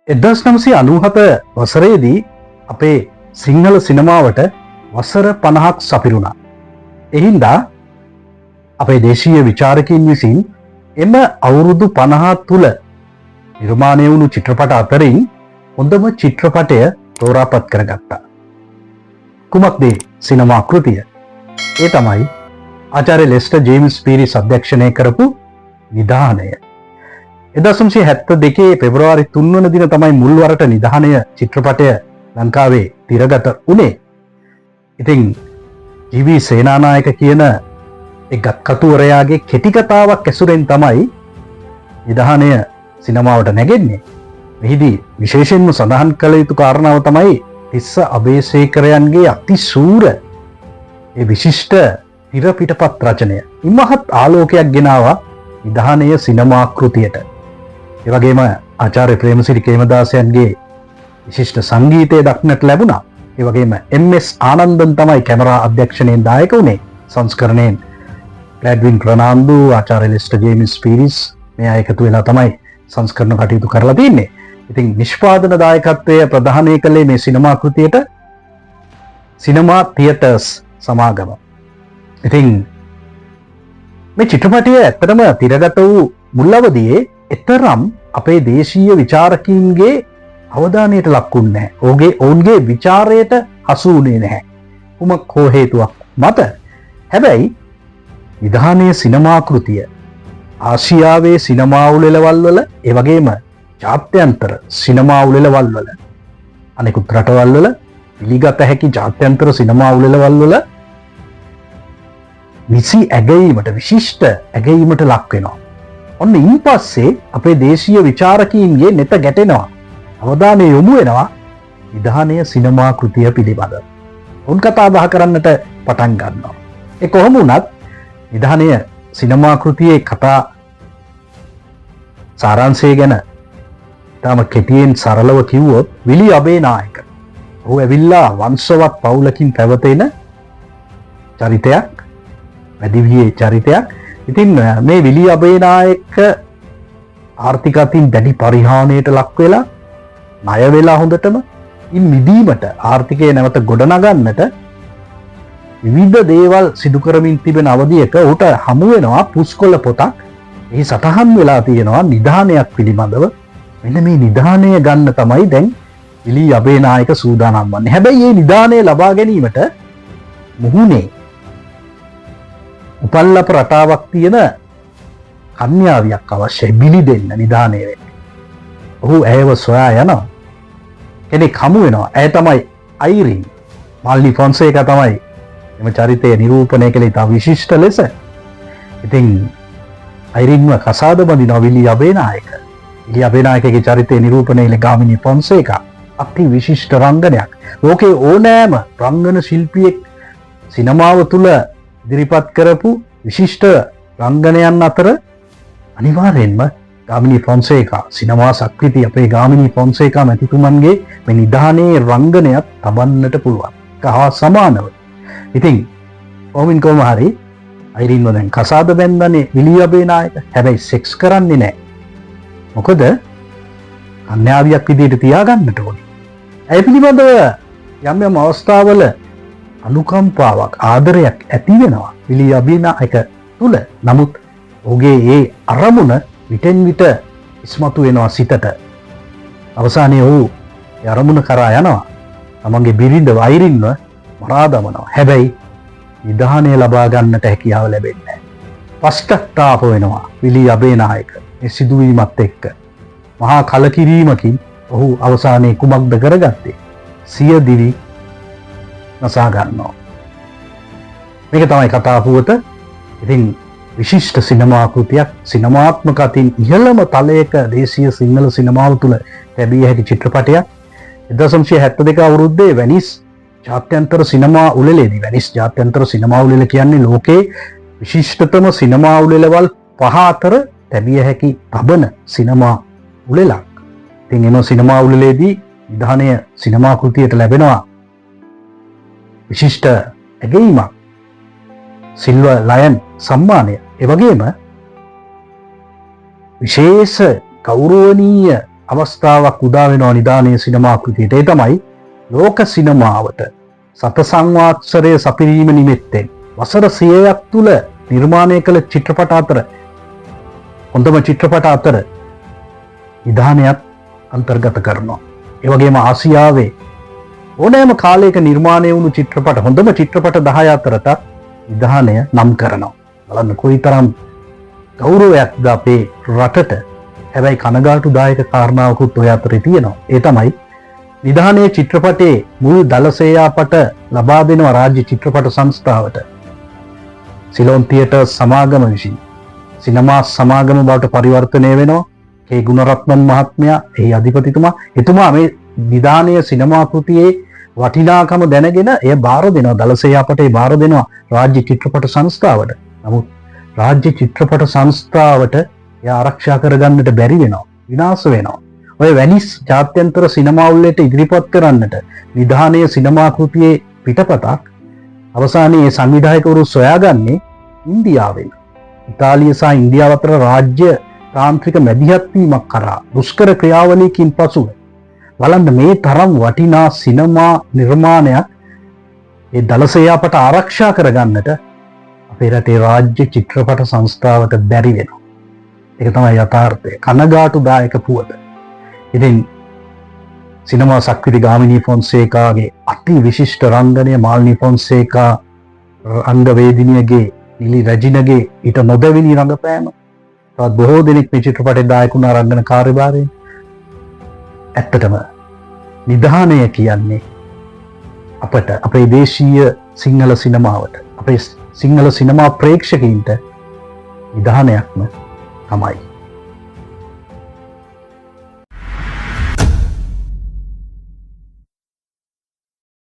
1997 වසරේදී අපේ සිංහල සිනමාවට වසර 50ක් සපිරුණා. එහින්දා අපේ දේශීය විචාරකයින් විසින් එම අවුරුදු 50 තුල නිර්මාණය වුණු චිත්‍රපට අතරින් හොඳම චිත්‍රපටය තෝරාපත් කරගත්තා. කුමක්ද සිනමා කෘතිය? ඒ තමයි ආචාර්ය ලෙස්ටර් ජේම්ස් පීරිස් අධ්‍යක්ෂණය කරපු නිධානය. 1972 පෙබරවාරි 3 වන දින තමයි මුල්වරට නිධානය චිත්‍රපටය ලංකාවේ තිරගත වුණේ. ඉතින් ජී.වී. සේනානායක කියන එක් කතුවරයාගේ කෙටි කතාවක් ඇසුරෙන් තමයි නිධානය සිනමාවට නැගෙන්නේ. මෙහිදී විශේෂයෙන්ම සඳහන් කළ යුතු කාරණාව තමයි තිස්ස අබේසේකරයන්ගේ අතිශූර ඒ විශිෂ්ට තිර පිටපත් රචනය. ඉමහත් ආලෝකයක් ගෙනාවා නිධානය සිනමා කෘතියට. ඒ වගේම ආචාර්ය ප්‍රේමසිරි කේමදාසයන්ගේ විශිෂ්ට සංගීතය දක්නට ලැබුණා. ඒ වගේම එම්.එස්. ආනන්දන් තමයි කැමරා අධ්‍යක්ෂණයෙන් දායක වුණේ. සංස්කරණයෙන් ග්ලැඩ්වින් ප්‍රනාන්දු, ආචාර්ය ලෙස්ටර් ජේම්ස් පීරිස් මේ අය එකතු වෙලා තමයි සංස්කරණ කටයුතු කරලා තින්නේ. ඉතින් නිෂ්පාදන දායකත්වය ප්‍රධානය කළේ මේ සිනමා කෘතියට සිනමා තියටර්ස් සමාගම. ඉතින් මේ චිත්‍රපටය ඇත්තටම තිරගත වූ මුල් අවදියේ එතරම් අපේ දේශීය විචාරකීන්ගේ අවධානයට ලක්ුන්නේ නැහැ. ඔවුන්ගේ විචාරයට හසු වුණේ නැහැ. කුමක් හෝ හේතුවක් මත. හැබැයි නිධානය සිනමා කෘතිය ආසියාවේ සිනමා උළෙලවල් වල ඒ වගේම ජාත්‍යන්තර සිනමා උළෙලවල් වල අනෙකුත් රටවල් වල පිළිගත හැකි ජාත්‍යන්තර සිනමා උළෙලවල් වල නිසි ඇගයීමට විශිෂ්ට ඇගයීමට ලක් වෙනවා. ඔන්න ඉන්පස්සේ අපේ දේශීය විචාරකීන්ගේ නෙත ගැටෙනවා. අවධානය යොමු වෙනවා නිධානය සිනමා කෘතිය පිළිබඳ. උන් කතා බහ කරන්නට පටන් ගන්නවා. ඒ කොහොම වුණත් නිධානය සිනමා කෘතියේ කතා සාරාංශය ගැන තාම කෙටියෙන් සරලව කිව්වොත් විලි අබේනායක. ඔහු ඇවිල්ලා වංශවත් පවුලකින් පැවතෙන චරිතයක්, වැඩිවියේ චරිතයක්. ඉතින් මේ විලි අබේනායක ආර්ථික අතින් දැඩි පරිහානියට ලක් වෙලා ණය වෙලා හොඳටම ඉන් මිදීමට ආර්ථිකය නැවත ගොඩනගන්නට විවිධ දේවල් සිදු කරමින් තිබෙන අවධියක ඔහුට හමු වෙනවා පුස්කොළ පොතක්. එහි සටහන් වෙලා තියෙනවා නිධානයක් පිළිබඳව. මෙන්න මේ නිධානය ගන්න තමයි දැන් විලි අබේනායක සූදානම් වන්නේ. හැබැයි මේ නිධානය ලබා ගැනීමට මුහුණේ උපල්ලප රටාවක් තියෙන කන්‍යාවියක් අවශ්‍යයි බිලි දෙන්න නිධානය වෙන්න. ඔහු ඇයව සොයා යනවා. කෙනෙක් හමු වෙනවා. ඇය තමයි අයිරින්. මල්ලි ෆොන්සේකා තමයි එම චරිතය නිරූපණය කළේ තා විශිෂ්ට ලෙස. ඉතින් අයිරින්ව කසාද බඳිනවා විලි අබේනායක. විලි අබේනායකගේ චරිතය නිරූපණය කළේ ගාමිණී ෆොන්සේකා. අති විශිෂ්ට රංගනයක්. ලෝකේ ඕනෑම රංගන ශිල්පියෙක් සිනමාව තුළ ඉදිරිපත් කරපු විශිෂ්ට රංගනයන් අතර අනිවාර්යෙන්ම ගාමිණී ෆොන්සේකා, සිනමා සක්විති අපේ ගාමිණී ෆොන්සේකා මැතිතුමන්ගේ මේ නිධානයේ රංගනයක් තබන්නට පුළුවන්. කහා සමානව. ඉතින් කොමින් කොහම හරි අයිරින්ව දැන් කසාද බැන්දනේ විලි අබේනායක. හැබැයි සෙක්ස් කරන්නේ නැහැ. මොකද කන්‍යාවියක් විදිහට තියාගන්නට ඕනේ. ඒ පිළිබඳව යම් යම් අවස්ථාවල අනුකම්පාවක්, ආදරයක් ඇති වෙනවා විලි අබේනායක තුල. නමුත් ඔහුගේ ඒ අරමුණ විටෙන් විට ඉස්මතු වෙනවා සිතට. අවසානයේ ඔහු ඒ අරමුණ කරා යනවා. තමන්ගේ බිරිඳ අයිරින්ව මරා දමනවා. හැබැයි නිධානය ලබා ගන්නට හැකියාව ලැබෙන්නේ නැහැ. පශ්චාත්තාප වෙනවා විලි අබේනායක මේ සිදුවීමත් එක්ක. මහා කලකිරීමකින් ඔහු අවසානයේ කුමක්ද කරගත්තේ? සිය දිවි නසා ගන්නවා. මේක තමයි කතා පුවත. ඉතින් විශිෂ්ට සිනමා කෘතියක්, සිනමාත්මක අතින් ඉහළම තලයක දේශීය සිංහල සිනමාව තුළ ලැබිය හැකි චිත්‍රපටයක්. 1972 අවුරුද්දේ වෙනිස් ජාත්‍යන්තර සිනමා උළෙලේදී, වෙනිස් ජාත්‍යන්තර සිනමා උළෙල කියන්නේ ලෝකේ විශිෂ්ටතම සිනමා උළෙලවල් 5 අතර ලැබිය හැකි තබන සිනමා උළෙලක්. ඉතින් එම සිනමා උළෙලේදී නිධානය සිනමා කෘතියට ලැබෙනවා විශිෂ්ට ඇගයීමක්, සිල්වර් ලයන් සම්මානය. ඒ වගේම විශේෂ ගෞරවනීය අවස්ථාවක් උදා වෙනවා නිදානේ සිනමා කෘතියට. ඒ තමයි ලෝක සිනමාවට සත සංවත්සරය සපිරීම නිමිත්තෙන් වසර 100ක් තුල නිර්මාණය කළ චිත්‍රපට අතර හොඳම චිත්‍රපට අතර නිදානයත් අන්තර්ගත කරනවා. ඒ වගේම ආසියාවේ ඕනෑම කාලයක නිර්මාණය වුණු චිත්‍රපට හොඳම චිත්‍රපට 10 අතරට නිදානය නම් කරනවා. බලන්න කොයිතරම් ගෞරවයක්ද අපේ රටට. හැබැයි කනගාටුදායක කාරණාවකුත් ඔය අතරේ තියෙනවා. ඒ තමයි නිදානයේ චිත්‍රපටයේ මුල් දල සේයාපට ලබා දෙනවා රාජ්‍ය චිත්‍රපට සංස්ථාවට. සිලෝන් තියටර් සමාගම විසින් සිනමා සමාගම බවට පරිවර්තනය වෙනවා. ඒ ගුණරත්නන් මහත්මයා එහි අධිපතිතුමා එතුමා මේ නිදානයේ සිනමා කෘතියේ වටිනාකම දැනගෙන එය බාර දෙනවා. දල සේයාපටේ බාර දෙනවා රාජ්‍ය චිත්‍රපට සංස්ථාවට. නමුත් රාජ්‍ය චිත්‍රපට සංස්ථාවට එය ආරක්ෂා කරගන්නට බැරි වෙනවා. විනාශ වෙනවා. ඔය වැනිස් ජාත්‍යන්තර සිනමා උළෙලට ඉදිරිපත් කරන්නට නිදානයේ සිනමා කෘතියේ පිටපතක් අවසානයේ සංවිධායකවරු සොයාගන්නේ ඉන්දියාවෙන්. ඉතාලිය සහ ඉන්දියාව අතර රාජ්‍ය තාන්ත්‍රික මැදිහත් වීමක් කරා දුෂ්කර ක්‍රියාවලියකින් පසුව බලන්න මේ තරම් වටිනා සිනමා නිර්මාණයක් ඒ දලසයාපට ආරක්ෂා කරගන්නට අපේ රටේ රාජ්‍ය චිත්‍රපට සංස්ථාවට බැරි වෙනවා. ඒක තමයි යථාර්ථය. කනගාටුදායක පුවත. ඉතින් සිනමා සක්විති ගාමිණී ෆොන්සේකාගේ අති විශිෂ්ට රංගනය, මාල්නී ෆොන්සේකා රංගවේදිනියගේ, නිලි රැජිනගේ ඊට නොදැවිලි රංගපෑම, තවත් බොහෝ දෙනෙක් මේ චිත්‍රපටයේ දායක වුණා රංගන කාර්යභාරයෙන්. ඇත්තටම නිදානය කියන්නේ අපට, අපේ දේශීය සිංහල සිනමාවට, අපේ සිංහල සිනමා ප්‍රේක්ෂකයින්ට නිදානයක්ම තමයි.